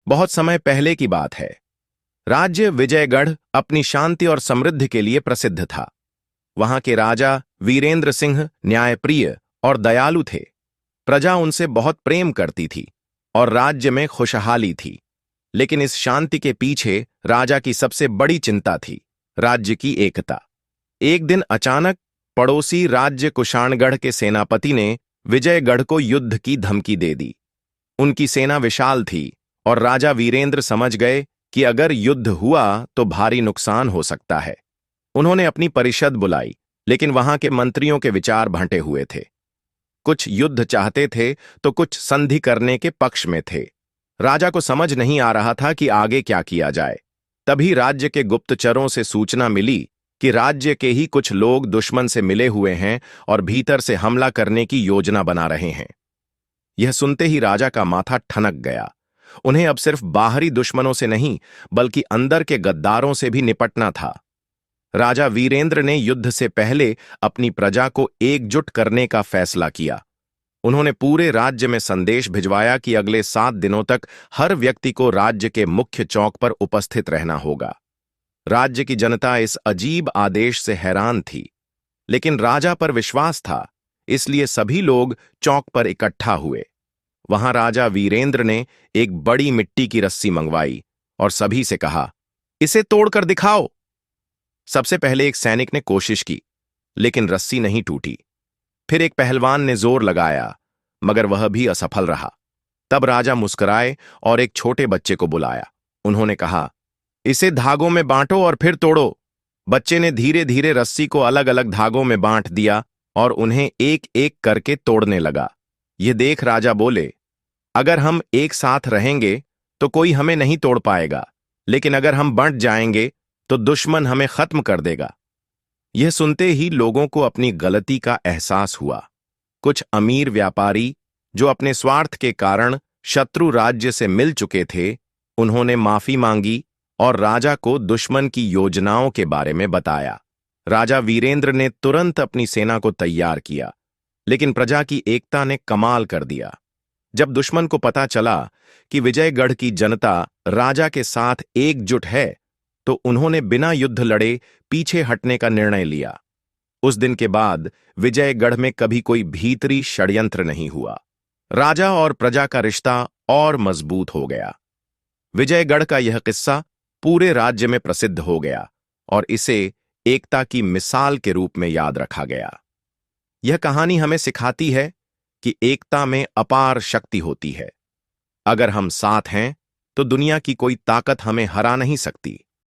बहुत समय पहले की बात है। राज्य विजयगढ़ अपनी शांति और समृद्धि के लिए प्रसिद्ध था। वहां के राजा वीरेंद्र सिंह न्यायप्रिय और दयालु थे। प्रजा उनसे बहुत प्रेम करती थी और राज्य में खुशहाली थी। लेकिन इस शांति के पीछे राजा की सबसे बड़ी चिंता थी, राज्य की एकता। एक दिन अचानक पड़ोसी राज्य कुषाणगढ़ के सेनापति ने विजयगढ़ को युद्ध की धमकी दे दी। उनकी सेना विशाल थी और राजा वीरेंद्र समझ गए कि अगर युद्ध हुआ तो भारी नुकसान हो सकता है। उन्होंने अपनी परिषद बुलाई, लेकिन वहां के मंत्रियों के विचार भंटे हुए थे। कुछ युद्ध चाहते थे तो कुछ संधि करने के पक्ष में थे। राजा को समझ नहीं आ रहा था कि आगे क्या किया जाए। तभी राज्य के गुप्तचरों से सूचना मिली कि राज्य के ही कुछ लोग दुश्मन से मिले हुए हैं और भीतर से हमला करने की योजना बना रहे हैं। यह सुनते ही राजा का माथा ठनक गया। उन्हें अब सिर्फ बाहरी दुश्मनों से नहीं, बल्कि अंदर के गद्दारों से भी निपटना था। राजा वीरेंद्र ने युद्ध से पहले अपनी प्रजा को एकजुट करने का फैसला किया। उन्होंने पूरे राज्य में संदेश भिजवाया कि अगले 7 दिनों तक हर व्यक्ति को राज्य के मुख्य चौक पर उपस्थित रहना होगा। राज्य की जनता इस अजीब आदेश से हैरान थी, लेकिन राजा पर विश्वास था, इसलिए सभी लोग चौक पर इकट्ठा हुए। वहां राजा वीरेंद्र ने एक बड़ी मिट्टी की रस्सी मंगवाई और सभी से कहा, इसे तोड़कर दिखाओ। सबसे पहले एक सैनिक ने कोशिश की, लेकिन रस्सी नहीं टूटी। फिर एक पहलवान ने जोर लगाया, मगर वह भी असफल रहा। तब राजा मुस्कुराए और एक छोटे बच्चे को बुलाया। उन्होंने कहा, इसे धागों में बांटो और फिर तोड़ो। बच्चे ने धीरे धीरे रस्सी को अलग अलग धागों में बांट दिया और उन्हें एक एक करके तोड़ने लगा। यह देख राजा बोले, अगर हम एक साथ रहेंगे तो कोई हमें नहीं तोड़ पाएगा, लेकिन अगर हम बंट जाएंगे तो दुश्मन हमें खत्म कर देगा। यह सुनते ही लोगों को अपनी गलती का एहसास हुआ। कुछ अमीर व्यापारी जो अपने स्वार्थ के कारण शत्रु राज्य से मिल चुके थे, उन्होंने माफी मांगी और राजा को दुश्मन की योजनाओं के बारे में बताया। राजा वीरेंद्र ने तुरंत अपनी सेना को तैयार किया, लेकिन प्रजा की एकता ने कमाल कर दिया। जब दुश्मन को पता चला कि विजयगढ़ की जनता राजा के साथ एकजुट है, तो उन्होंने बिना युद्ध लड़े पीछे हटने का निर्णय लिया। उस दिन के बाद विजयगढ़ में कभी कोई भीतरी षड्यंत्र नहीं हुआ। राजा और प्रजा का रिश्ता और मजबूत हो गया। विजयगढ़ का यह किस्सा पूरे राज्य में प्रसिद्ध हो गया और इसे एकता की मिसाल के रूप में याद रखा गया। यह कहानी हमें सिखाती है कि एकता में अपार शक्ति होती है। अगर हम साथ हैं तो दुनिया की कोई ताकत हमें हरा नहीं सकती।